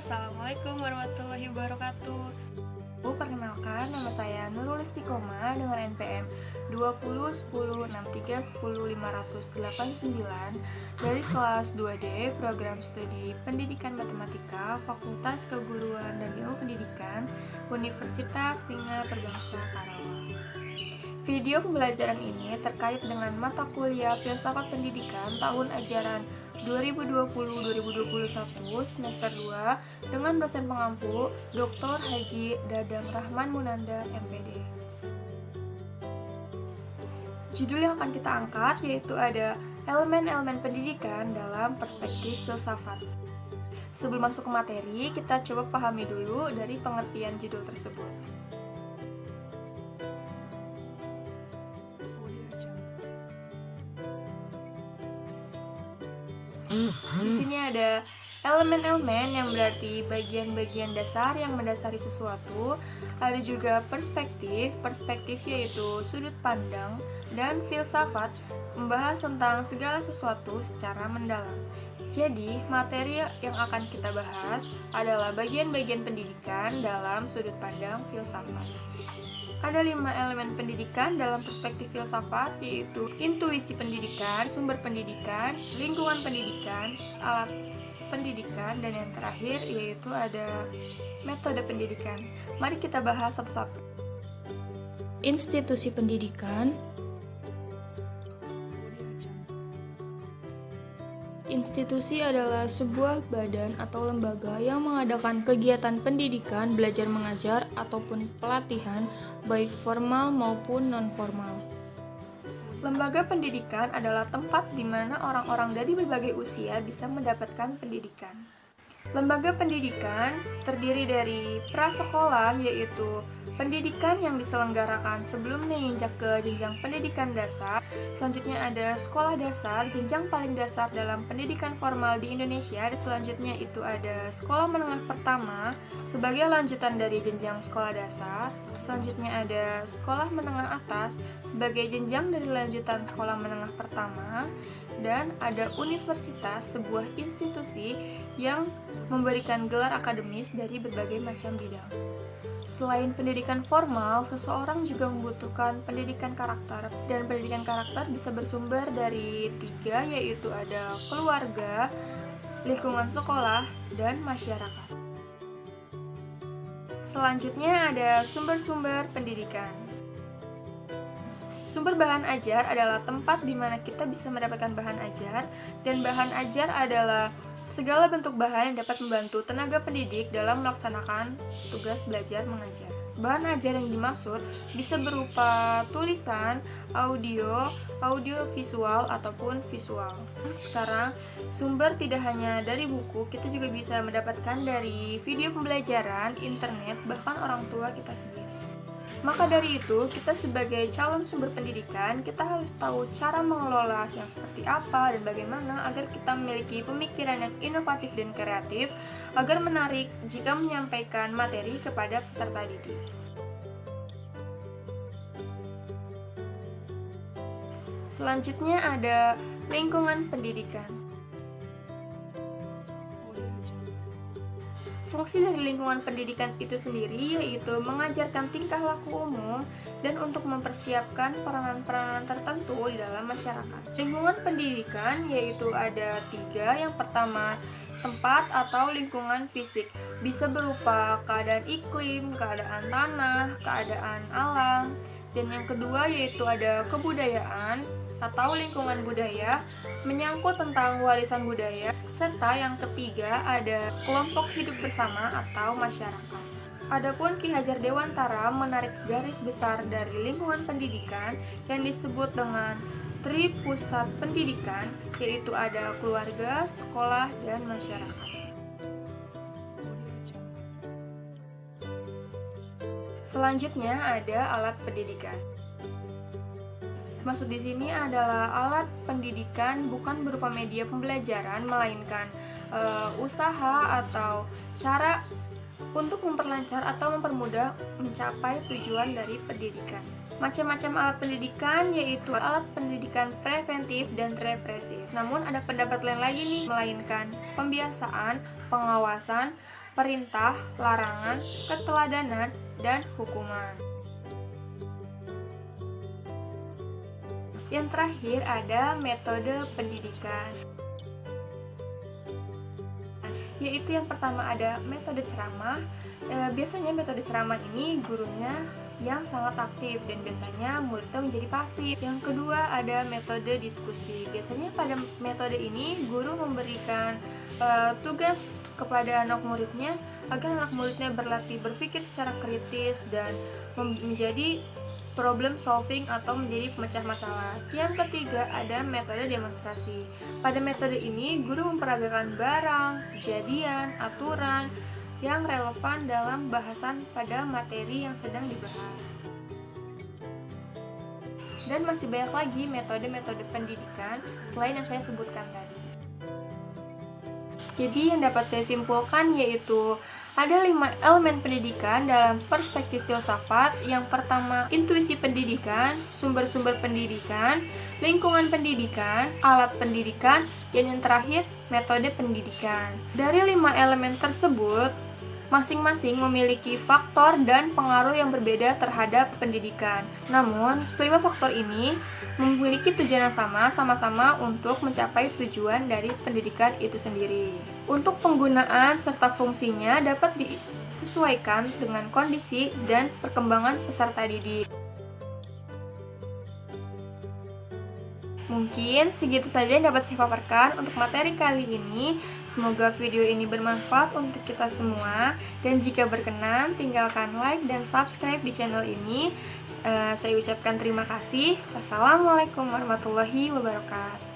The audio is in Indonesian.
Assalamualaikum warahmatullahi wabarakatuh. Perkenalkan, nama saya Nurul Istiqomah dengan NPM 201063105589 dari kelas 2D Program Studi Pendidikan Matematika Fakultas Keguruan dan Ilmu Pendidikan Universitas Singa Perbangsa Karawang. Video pembelajaran ini terkait dengan mata kuliah Filsafat Pendidikan tahun ajaran 2020-2021 semester 2 dengan dosen pengampu Dr. Haji Dadang Rahman Munanda MPD. Judul yang akan kita angkat yaitu ada elemen-elemen pendidikan dalam perspektif filsafat. Sebelum masuk ke materi, kita coba pahami dulu dari pengertian judul tersebut. Di sini ada elemen-elemen yang berarti bagian-bagian dasar yang mendasari sesuatu. Ada juga perspektif, perspektif yaitu sudut pandang, dan filsafat membahas tentang segala sesuatu secara mendalam. Jadi, materi yang akan kita bahas adalah bagian-bagian pendidikan dalam sudut pandang filsafat. Ada 5 elemen pendidikan dalam perspektif filsafat, yaitu intuisi pendidikan, sumber pendidikan, lingkungan pendidikan, alat pendidikan, dan yang terakhir yaitu ada metode pendidikan. Mari kita bahas satu-satu. Institusi pendidikan. Institusi adalah sebuah badan atau lembaga yang mengadakan kegiatan pendidikan, belajar mengajar, ataupun pelatihan, baik formal maupun non-formal. Lembaga pendidikan adalah tempat di mana orang-orang dari berbagai usia bisa mendapatkan pendidikan. Lembaga pendidikan terdiri dari prasekolah, yaitu pendidikan yang diselenggarakan sebelum menginjak ke jenjang pendidikan dasar. Selanjutnya ada sekolah dasar, jenjang paling dasar dalam pendidikan formal di Indonesia. Selanjutnya itu ada sekolah menengah pertama sebagai lanjutan dari jenjang sekolah dasar. Selanjutnya ada sekolah menengah atas sebagai jenjang dari lanjutan sekolah menengah pertama. Dan ada universitas, sebuah institusi yang memberikan gelar akademis dari berbagai macam bidang. Selain pendidikan formal, seseorang juga membutuhkan pendidikan karakter, dan pendidikan karakter bisa bersumber dari 3, yaitu ada keluarga, lingkungan sekolah, dan masyarakat. Selanjutnya ada sumber-sumber pendidikan. Sumber bahan ajar adalah tempat di mana kita bisa mendapatkan bahan ajar, dan bahan ajar adalah segala bentuk bahan yang dapat membantu tenaga pendidik dalam melaksanakan tugas belajar mengajar. Bahan ajar yang dimaksud bisa berupa tulisan, audio visual, ataupun visual. Sekarang, sumber tidak hanya dari buku, kita juga bisa mendapatkan dari video pembelajaran, internet, bahkan orang tua kita sendiri. Maka dari itu, kita sebagai calon sumber pendidikan, kita harus tahu cara mengelola yang seperti apa dan bagaimana agar kita memiliki pemikiran yang inovatif dan kreatif agar menarik jika menyampaikan materi kepada peserta didik. Selanjutnya ada lingkungan pendidikan. Fungsi dari lingkungan pendidikan itu sendiri yaitu mengajarkan tingkah laku umum dan untuk mempersiapkan peranan-peranan tertentu di dalam masyarakat. Lingkungan pendidikan yaitu ada 3. Yang pertama, tempat atau lingkungan fisik. Bisa berupa keadaan iklim, keadaan tanah, keadaan alam. Dan yang kedua yaitu ada kebudayaan atau lingkungan budaya, menyangkut tentang warisan budaya, serta yang ketiga ada kelompok hidup bersama atau masyarakat. Adapun Ki Hajar Dewantara menarik garis besar dari lingkungan pendidikan yang disebut dengan Tripusat Pendidikan, yaitu ada keluarga, sekolah, dan masyarakat. Selanjutnya ada alat pendidikan. Maksud di sini adalah alat pendidikan bukan berupa media pembelajaran, melainkan usaha atau cara untuk memperlancar atau mempermudah mencapai tujuan dari pendidikan. Macam-macam alat pendidikan yaitu alat pendidikan preventif dan represif. Namun ada pendapat lain lagi nih, melainkan pembiasaan, pengawasan, perintah, larangan, keteladanan, dan hukuman. Yang terakhir ada metode pendidikan, yaitu yang pertama ada metode ceramah. Biasanya metode ceramah ini gurunya yang sangat aktif dan biasanya muridnya menjadi pasif. Yang kedua ada metode diskusi. Biasanya pada metode ini guru memberikan tugas kepada anak muridnya agar anak muridnya berlatih berpikir secara kritis dan menjadi problem solving atau menjadi pemecah masalah. Yang ketiga ada metode demonstrasi. Pada metode ini guru memperagakan barang, kejadian, aturan yang relevan dalam bahasan pada materi yang sedang dibahas. Dan masih banyak lagi metode-metode pendidikan selain yang saya sebutkan tadi. Jadi yang dapat saya simpulkan yaitu ada 5 elemen pendidikan dalam perspektif filsafat. Yang pertama, intuisi pendidikan, sumber-sumber pendidikan, lingkungan pendidikan, alat pendidikan, dan yang terakhir, metode pendidikan. Dari 5 elemen tersebut, masing-masing memiliki faktor dan pengaruh yang berbeda terhadap pendidikan. Namun, kelima faktor ini memiliki tujuan yang sama-sama untuk mencapai tujuan dari pendidikan itu sendiri. Untuk penggunaan serta fungsinya dapat disesuaikan dengan kondisi dan perkembangan peserta didik. Mungkin segitu saja yang dapat saya paparkan untuk materi kali ini. Semoga video ini bermanfaat untuk kita semua. Dan jika berkenan, tinggalkan like dan subscribe di channel ini. Saya ucapkan terima kasih. Wassalamualaikum warahmatullahi wabarakatuh.